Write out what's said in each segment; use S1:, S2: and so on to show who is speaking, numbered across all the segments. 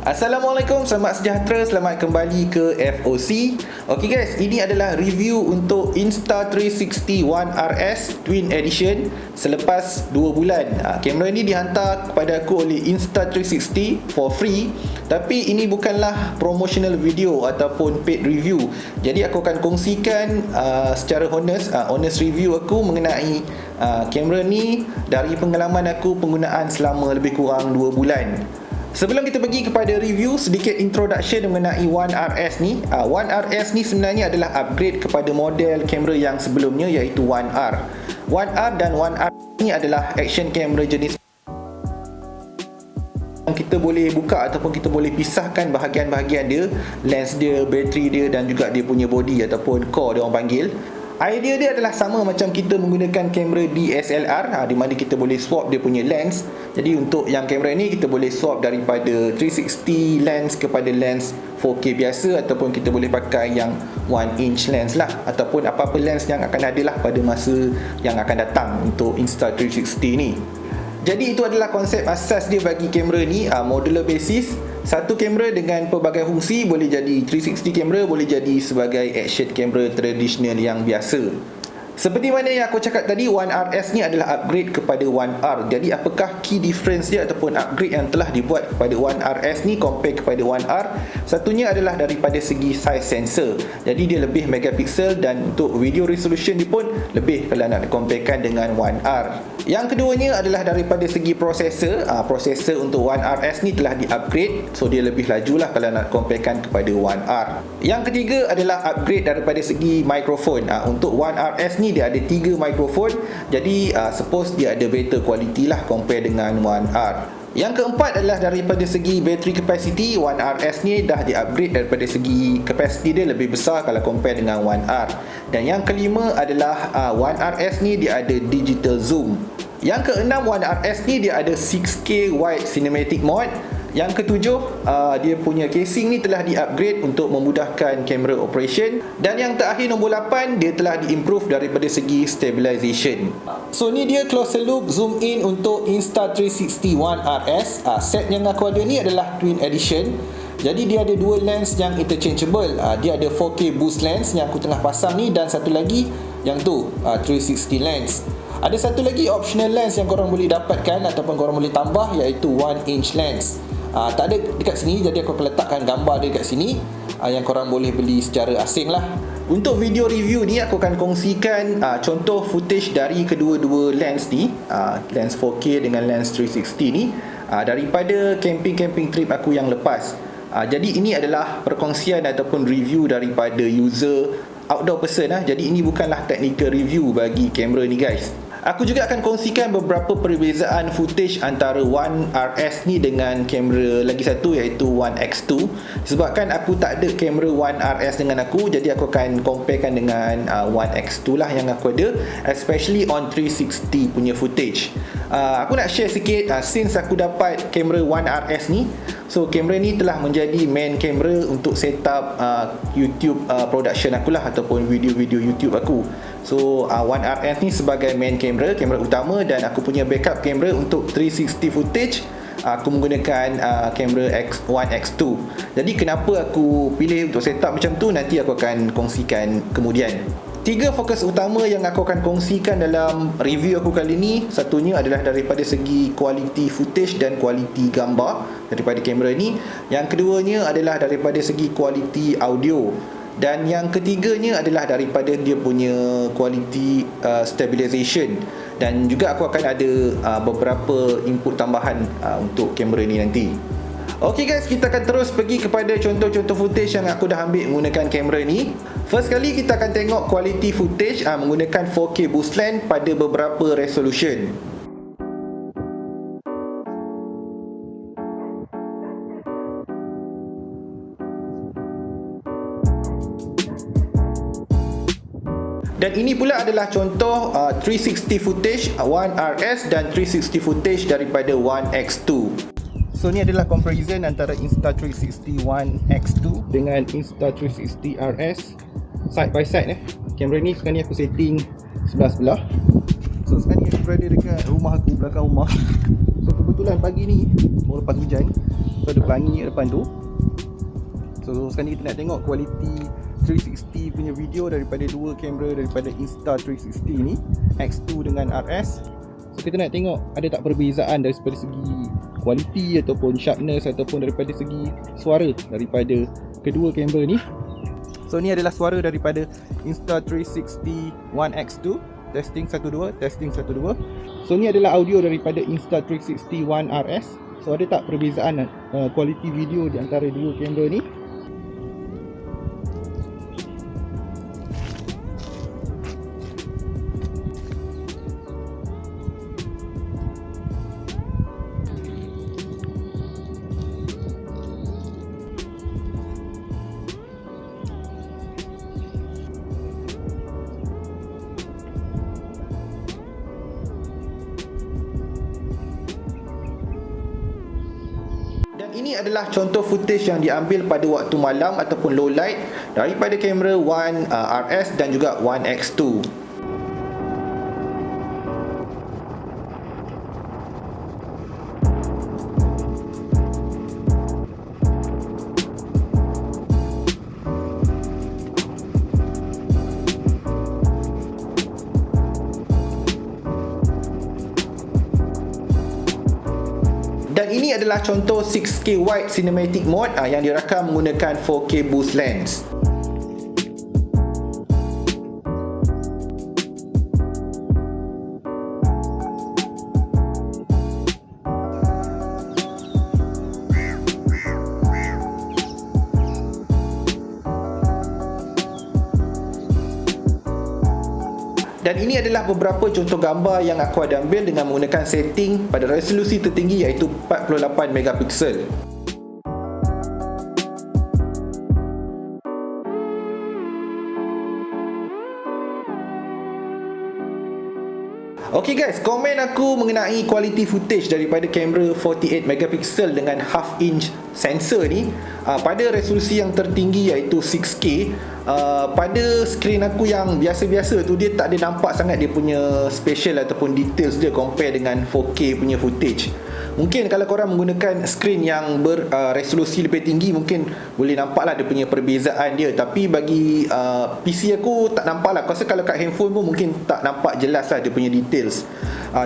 S1: Assalamualaikum, selamat sejahtera, selamat kembali ke FOC. Okey guys, ini adalah review untuk Insta360 One RS Twin Edition selepas 2 bulan. Kamera ni dihantar kepada aku oleh Insta360 for free, tapi ini bukanlah promotional video ataupun paid review. Jadi aku akan kongsikan secara honest review aku mengenai kamera ni dari pengalaman aku penggunaan selama lebih kurang 2 bulan. Sebelum kita pergi kepada review, sedikit introduction mengenai One RS ni. One RS ni sebenarnya adalah upgrade kepada model kamera yang sebelumnya, iaitu One R. One R dan One R ni adalah action camera jenis yang kita boleh buka ataupun kita boleh pisahkan bahagian-bahagian dia, lens dia, bateri dia dan juga dia punya body ataupun core dia orang panggil. Idea dia adalah sama macam kita menggunakan kamera DSLR, di mana kita boleh swap dia punya lens. Jadi untuk yang kamera ni kita boleh swap daripada 360 lens kepada lens 4K biasa, ataupun kita boleh pakai yang 1 inch lens lah, ataupun apa-apa lens yang akan ada lah pada masa yang akan datang untuk Insta360 ni. Jadi itu adalah konsep asas dia bagi kamera ni, modular basis. Satu kamera dengan pelbagai fungsi, boleh jadi 360 kamera, boleh jadi sebagai action kamera tradisional yang biasa. Seperti mana yang aku cakap tadi, One RS ni adalah upgrade kepada One R. Jadi apakah key difference dia ataupun upgrade yang telah dibuat kepada One RS ni compare kepada One R? Satunya adalah daripada segi size sensor. Jadi dia lebih megapixel dan untuk video resolution dia pun lebih kalau nak comparekan dengan One R. Yang keduanya adalah daripada segi prosesor. Prosesor untuk One RS ni telah di-upgrade, so dia lebih laju lah kalau nak comparekan kepada One R. Yang ketiga adalah upgrade daripada segi mikrofon. Untuk One RS ni dia ada 3 mikrofon, jadi suppose dia ada better quality lah compare dengan One R. Yang keempat adalah daripada segi battery capacity. One RS ni dah di-upgrade daripada segi capacity dia lebih besar kalau compare dengan One R. Dan yang kelima adalah One RS ni dia ada digital zoom. Yang keenam, One RS ni dia ada 6K wide cinematic mode. Yang ketujuh, dia punya casing ni telah di-upgrade untuk memudahkan camera operation. Dan yang terakhir, nombor 8, dia telah di-improve daripada segi stabilization. So ni dia closer look zoom in untuk Insta360 One RS. Set yang aku ada ni adalah Twin Edition. Jadi dia ada 2 lens yang interchangeable. Dia ada 4K boost lens yang aku tengah pasang ni, dan satu lagi yang tu 360 lens. Ada satu lagi optional lens yang korang boleh dapatkan ataupun korang boleh tambah, iaitu 1 inch lens. Tak ada dekat sini, jadi aku akan letakkan gambar dia dekat sini, yang korang boleh beli secara asing lah. Untuk video review ni aku akan kongsikan contoh footage dari kedua-dua lens ni, lens 4K dengan lens 360 ni, daripada camping trip aku yang lepas. Jadi ini adalah perkongsian ataupun review daripada user outdoor person. Jadi ini bukanlah technical review bagi kamera ni guys. Aku juga akan kongsikan beberapa perbezaan footage antara One RS ni dengan kamera lagi satu, iaitu One X2. Sebabkan aku tak ada kamera One RS dengan aku, jadi aku akan comparekan dengan One X2 lah yang aku ada, especially on 360 punya footage. Aku nak share sikit, since aku dapat kamera One RS ni, so kamera ni telah menjadi main kamera untuk setup YouTube production aku lah, ataupun video-video YouTube aku. So One RS ni sebagai main kamera utama, dan aku punya backup kamera untuk 360 footage aku menggunakan kamera One X2. Jadi kenapa aku pilih untuk setup macam tu, nanti aku akan kongsikan kemudian. 3 fokus utama yang aku akan kongsikan dalam review aku kali ni, satunya adalah daripada segi kualiti footage dan kualiti gambar daripada kamera ni. Yang keduanya adalah daripada segi kualiti audio. Dan yang ketiganya adalah daripada dia punya quality stabilization. Dan juga aku akan ada beberapa input tambahan untuk kamera ni nanti. Ok guys, kita akan terus pergi kepada contoh-contoh footage yang aku dah ambil menggunakan kamera ni. First kali kita akan tengok quality footage menggunakan 4K boost lens pada beberapa resolution. Dan ini pula adalah contoh 360 footage One RS dan 360 footage daripada One X2. So ni adalah comparison antara Insta360 One X2 dengan Insta360 RS side by side. Kamera ni sekarang ni aku setting sebelah-sebelah. So sekarang ni aku berada dekat rumah aku, belakang rumah. So kebetulan pagi ni baru lepas hujan, so ada pelangi kat depan tu. So sekarang ni kita nak tengok kualiti 360 punya video daripada dua kamera daripada Insta360 ni, X2 dengan RS. So kita nak tengok ada tak perbezaan dari segi kualiti ataupun sharpness ataupun daripada segi suara daripada kedua kamera ni. So ni adalah suara daripada Insta360 One X2. Testing 1 2, testing 1 2. So ni adalah audio daripada Insta360 One RS. So ada tak perbezaan kualiti video di antara dua kamera ni? Ini adalah contoh footage yang diambil pada waktu malam ataupun low light daripada kamera One RS dan juga One X2. Dan ini adalah contoh 6K wide cinematic mode yang dirakam menggunakan 4K boost lens. Dan ini adalah beberapa contoh gambar yang aku ada ambil dengan menggunakan setting pada resolusi tertinggi iaitu 48 megapiksel. Okay guys, komen aku mengenai kualiti footage daripada kamera 48 megapiksel dengan half inch sensor ni pada resolusi yang tertinggi iaitu 6K. Pada skrin aku yang biasa-biasa tu, dia tak ada nampak sangat dia punya special ataupun details dia compare dengan 4K punya footage. Mungkin kalau korang menggunakan skrin yang beresolusi lebih tinggi, mungkin boleh nampak lah dia punya perbezaan dia. Tapi bagi PC aku tak nampak lah. Aku rasa kalau kat handphone pun mungkin tak nampak jelas lah dia punya details.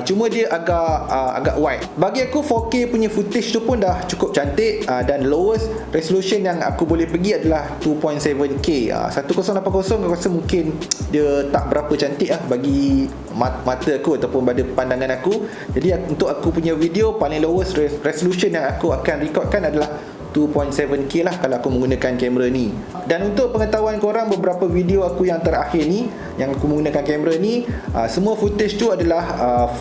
S1: Cuma dia agak wide. Bagi aku 4K punya footage tu pun dah cukup cantik. Dan lowest resolution yang aku boleh pergi adalah 2.7K. 1080 aku rasa mungkin dia tak berapa cantik lah bagi mata aku ataupun pada pandangan aku. Jadi untuk aku punya video, paling lowest resolution yang aku akan recordkan adalah 2.7K lah kalau aku menggunakan kamera ni. Dan untuk pengetahuan korang, beberapa video aku yang terakhir ni yang aku menggunakan kamera ni, semua footage tu adalah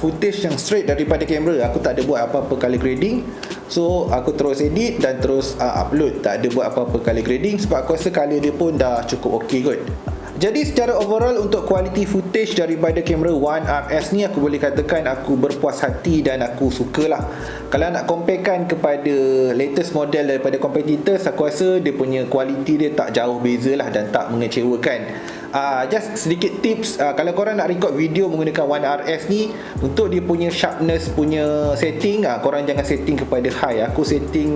S1: footage yang straight daripada kamera. Aku tak ada buat apa-apa color grading. So aku terus edit dan terus upload. Tak ada buat apa-apa color grading sebab aku rasa color dia pun dah cukup ok kot. Jadi secara overall untuk kualiti footage daripada kamera One RS ni, aku boleh katakan aku berpuas hati dan aku sukalah. Kalau nak comparekan kepada latest model daripada competitors, aku rasa dia punya kualiti dia tak jauh beza lah dan tak mengecewakan. Just sedikit tips, kalau korang nak record video menggunakan One RS ni, untuk dia punya sharpness punya setting, korang jangan setting kepada high. Aku setting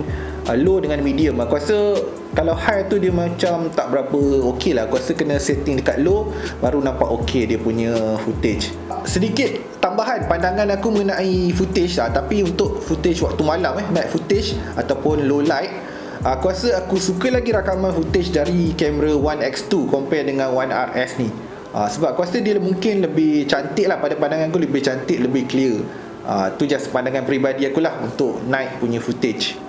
S1: low dengan medium. Aku rasa kalau high tu dia macam tak berapa okey lah. Aku rasa kena setting dekat low baru nampak okey dia punya footage. Sedikit tambahan pandangan aku mengenai footage tapi untuk footage waktu malam night footage ataupun low light, aku rasa aku suka lagi rakaman footage dari kamera One X2 compare dengan One RS ni. Sebab aku rasa dia mungkin lebih cantik lah, pada pandangan aku lebih cantik, lebih clear. Tu just pandangan peribadi aku lah untuk night punya footage.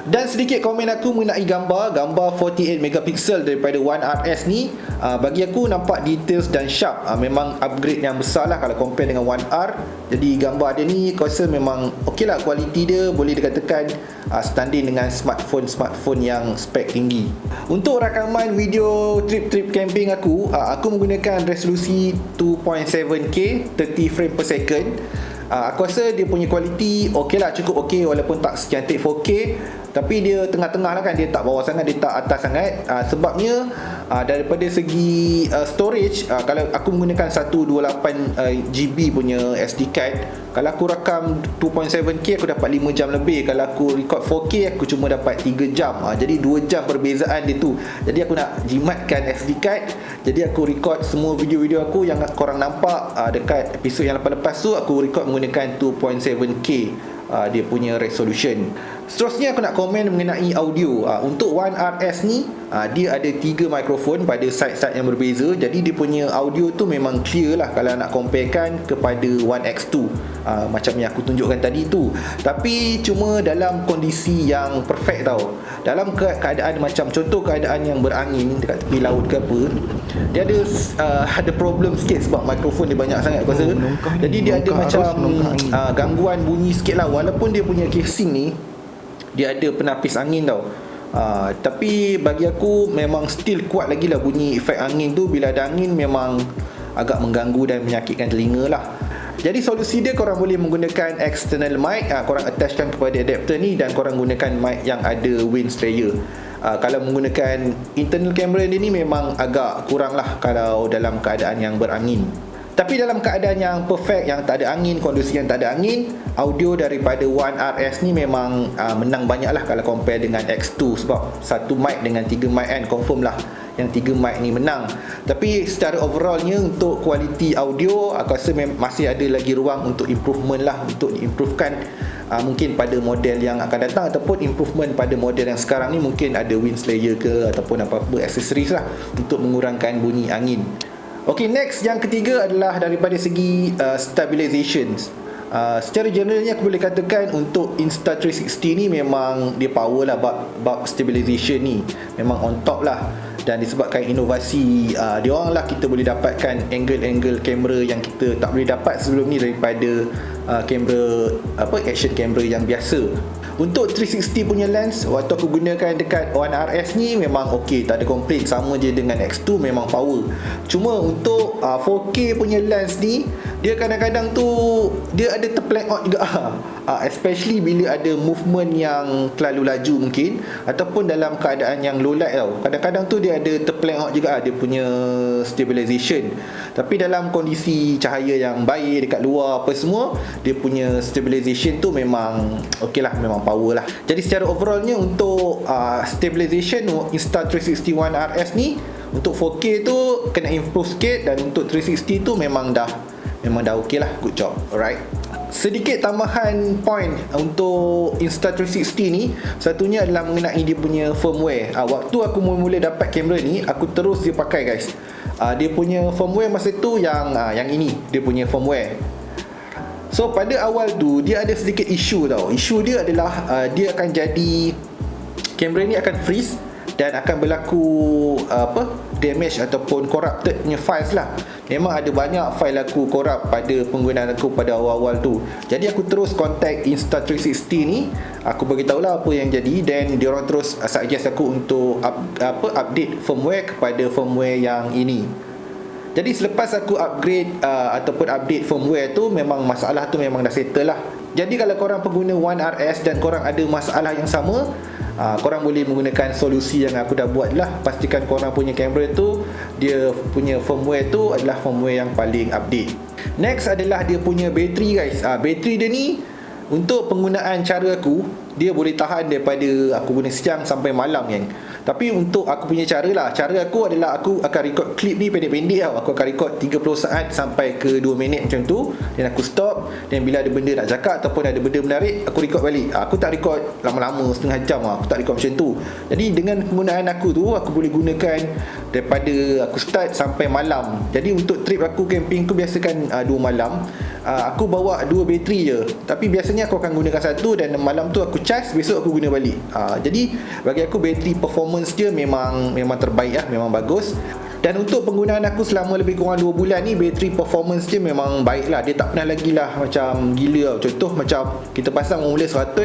S1: Dan sedikit komen aku mengenai gambar 48 megapiksel daripada One RS ni, bagi aku nampak details dan sharp. Memang upgrade yang besar lah kalau compare dengan One R. Jadi gambar dia ni aku rasa memang ok lah, kualiti dia boleh dikatakan standing dengan smartphone yang spek tinggi. Untuk rakaman video trip camping aku menggunakan resolusi 2.7K 30 frame per second. Aku rasa dia punya kualiti ok lah, cukup ok walaupun tak secantik 4K. Tapi dia tengah-tengah lah kan, dia tak bawah sangat, dia tak atas sangat. Sebabnya daripada segi storage, kalau aku menggunakan 128 GB punya SD card, kalau aku rakam 2.7K aku dapat 5 jam lebih. Kalau aku record 4K aku cuma dapat 3 jam. Jadi 2 jam perbezaan dia tu. Jadi aku nak jimatkan SD card, jadi aku record semua video-video aku yang korang nampak dekat episod yang lepas-lepas tu, aku record menggunakan 2.7K dia punya resolution. Seterusnya aku nak komen mengenai audio. Untuk One RS ni, dia ada 3 mikrofon pada side-side yang berbeza. Jadi dia punya audio tu memang clear lah kalau nak comparekan kepada One X2, macam yang aku tunjukkan tadi tu. Tapi cuma dalam kondisi yang perfect tau. Dalam keadaan macam contoh keadaan yang berangin dekat tepi laut ke apa, dia ada problem sikit sebab mikrofon dia banyak sangat aku rasa. Jadi dia ada macam gangguan bunyi sikit lah. Walaupun dia punya casing ni dia ada penapis angin tau, tapi bagi aku memang still kuat lagi lah bunyi efek angin tu. Bila ada angin memang agak mengganggu dan menyakitkan telinga lah. Jadi solusi dia, korang boleh menggunakan external mic, korang attachkan kepada adapter ni dan korang gunakan mic yang ada wind sprayer. Kalau menggunakan internal camera dia ni memang agak kurang lah kalau dalam keadaan yang berangin. Tapi dalam keadaan yang perfect, yang tak ada angin, kondisi yang tak ada angin, audio daripada One RS ni memang menang banyak lah kalau compare dengan X2. Sebab satu mic dengan 3 mic kan, confirm lah yang 3 mic ni menang. Tapi secara overallnya untuk kualiti audio, aku rasa masih ada lagi ruang untuk improvement lah, untuk diimprovekan mungkin pada model yang akan datang, ataupun improvement pada model yang sekarang ni. Mungkin ada wind slayer ke ataupun apa-apa accessories lah untuk mengurangkan bunyi angin. Okay, next, yang ketiga adalah daripada segi stabilizations. Secara generalnya aku boleh katakan untuk Insta360 ni memang dia power lah bab stabilization ni, memang on top lah. Dan disebabkan inovasi dia orang lah, kita boleh dapatkan angle-angle kamera yang kita tak boleh dapat sebelum ni daripada kamera action kamera yang biasa. Untuk 360 punya lens, waktu aku gunakan dekat One RS ni memang okey, tak ada komplain, sama je dengan X2, memang power. Cuma untuk 4K punya lens ni, dia kadang-kadang tu dia ada terplank out juga. Especially bila ada movement yang terlalu laju mungkin, ataupun dalam keadaan yang low light tau. Kadang-kadang tu dia ada terplank out juga dia punya stabilization. Tapi dalam kondisi cahaya yang baik dekat luar apa semua, dia punya stabilization tu memang okey lah, memang power lah. Jadi secara overallnya untuk stabilization Insta360 One RS ni untuk 4K tu kena improve sikit, dan untuk 360 tu memang dah okey lah, good job. Alright, sedikit tambahan point untuk Insta360 ni, satunya adalah mengenai dia punya firmware. Waktu aku mula-mula dapat kamera ni, aku terus dia pakai guys. Dia punya firmware masa tu yang ini, dia punya firmware. So pada awal tu dia ada sedikit isu tau. Isu dia adalah dia akan jadi, kamera ni akan freeze dan akan berlaku damage ataupun corrupted punya files lah. Memang ada banyak file aku corrupt pada penggunaan aku pada awal-awal tu. Jadi aku terus contact Insta360 ni, aku beritahu lah apa yang jadi, dan diorang terus suggest aku untuk update firmware kepada firmware yang ini. Jadi selepas aku upgrade ataupun update firmware tu, memang masalah tu memang dah settle lah. Jadi kalau korang pengguna One RS dan korang ada masalah yang sama, korang boleh menggunakan solusi yang aku dah buat lah. Pastikan korang punya kamera tu, dia punya firmware tu adalah firmware yang paling update. Next adalah dia punya bateri guys. Bateri dia ni untuk penggunaan cara aku, dia boleh tahan daripada aku guna siang sampai malam kan. Tapi untuk aku punya cara aku adalah aku akan record clip ni pendek-pendek tau. Aku akan record 30 saat sampai ke 2 minit macam tu, dan aku stop. Dan bila ada benda nak cakap ataupun ada benda menarik, aku record balik. Aku tak record lama-lama setengah jam aku tak record macam tu. Jadi dengan penggunaan aku tu, aku boleh gunakan daripada aku start sampai malam. Jadi untuk trip aku camping tu biasakan 2 malam, aku bawa 2 bateri je. Tapi biasanya aku akan gunakan satu, dan malam tu aku charge, besok aku guna balik. Jadi bagi aku bateri performance dia memang terbaik lah, memang bagus. Dan untuk penggunaan aku selama lebih kurang 2 bulan ni, bateri performance dia memang baik lah. Dia tak pernah lagi lah macam gila. Contoh macam kita pasang mula 100,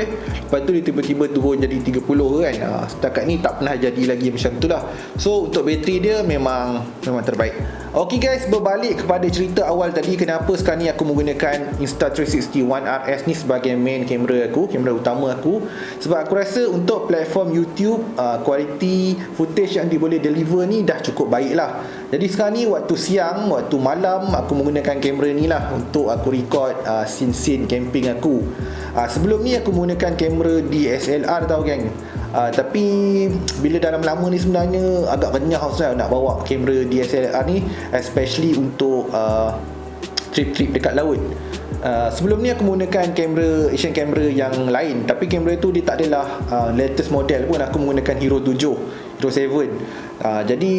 S1: lepas tu dia tiba-tiba turun jadi 30 kan. Setakat ni tak pernah jadi lagi macam tu lah. So untuk bateri dia memang terbaik. Ok guys, berbalik kepada cerita awal tadi, kenapa sekarang ni aku menggunakan Insta360 One RS ni sebagai main kamera aku, kamera utama aku. Sebab aku rasa untuk platform YouTube, kualiti footage yang dia boleh deliver ni dah cukup baik lah. Jadi sekarang ni waktu siang, waktu malam, aku menggunakan kamera ni lah untuk aku record scene-scene camping aku. Sebelum ni aku menggunakan kamera DSLR tau geng. Tapi bila dalam lama ni sebenarnya agak renyah saya nak bawa kamera DSLR ni, especially untuk trip-trip dekat laut. Sebelum ni aku menggunakan kamera action camera yang lain, tapi kamera tu dia tak adalah latest model pun. Aku menggunakan Hero 7, Hero 7. Jadi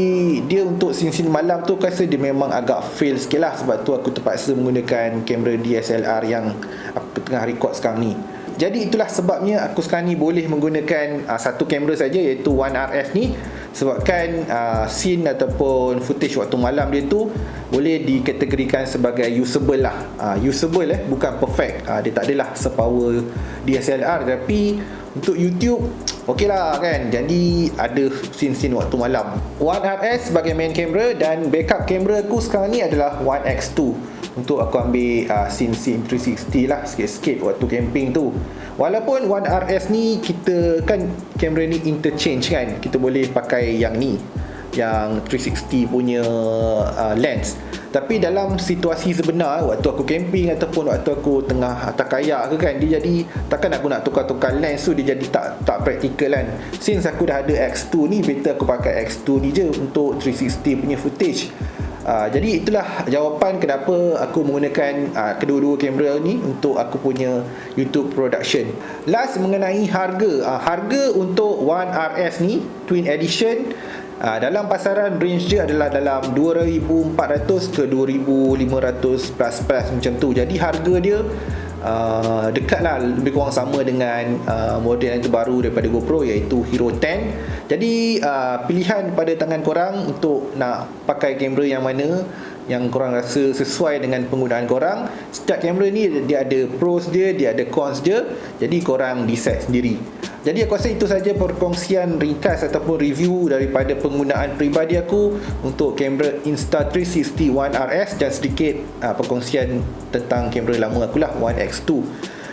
S1: dia untuk scene-scene malam tu aku rasa dia memang agak fail sikit lah. Sebab tu aku terpaksa menggunakan kamera DSLR yang aku tengah record sekarang ni. Jadi itulah sebabnya aku sekarang ni boleh menggunakan satu kamera saja, iaitu One RS ni. Sebabkan scene ataupun footage waktu malam dia tu boleh dikategorikan sebagai usable lah. Usable bukan perfect. Dia tak adalah sepower DSLR, tapi untuk YouTube okey lah kan. Jadi ada scene-scene waktu malam. One RS sebagai main kamera, dan backup kamera aku sekarang ni adalah One X2 untuk aku ambil scene-scene 360 lah, sikit-sikit waktu camping tu. Walaupun One RS ni kita kan kamera ni interchange kan, kita boleh pakai yang ni, yang 360 punya lens. Tapi dalam situasi sebenar, waktu aku camping ataupun waktu aku tengah atas kayak ke kan, dia jadi takkan aku nak tukar-tukar lens tu, dia jadi tak praktikal kan. Since aku dah ada X2 ni, better aku pakai X2 ni je untuk 360 punya footage. Jadi itulah jawapan kenapa aku menggunakan kedua-dua kamera ni untuk aku punya YouTube production. Last mengenai harga. Harga untuk One RS ni Twin Edition dalam pasaran range dia adalah dalam 2,400 ke 2,500 plus macam tu. Jadi harga dia dekat lah, lebih kurang sama dengan model yang terbaru daripada GoPro, iaitu Hero 10. Jadi pilihan pada tangan korang untuk nak pakai kamera yang mana yang korang rasa sesuai dengan penggunaan korang. Setiap kamera ni dia ada pros dia ada cons dia. Jadi korang decide sendiri. Jadi aku rasa itu saja perkongsian ringkas ataupun review daripada penggunaan peribadi aku untuk kamera Insta360 One RS, dan sedikit perkongsian tentang kamera lama akulah, One X2.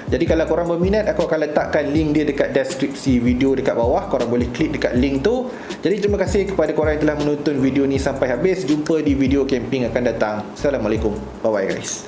S1: Jadi kalau korang berminat, aku akan letakkan link dia dekat deskripsi video dekat bawah. Korang boleh klik dekat link tu. Jadi terima kasih kepada korang yang telah menonton video ni sampai habis. Jumpa di video camping akan datang. Assalamualaikum. Bye bye guys.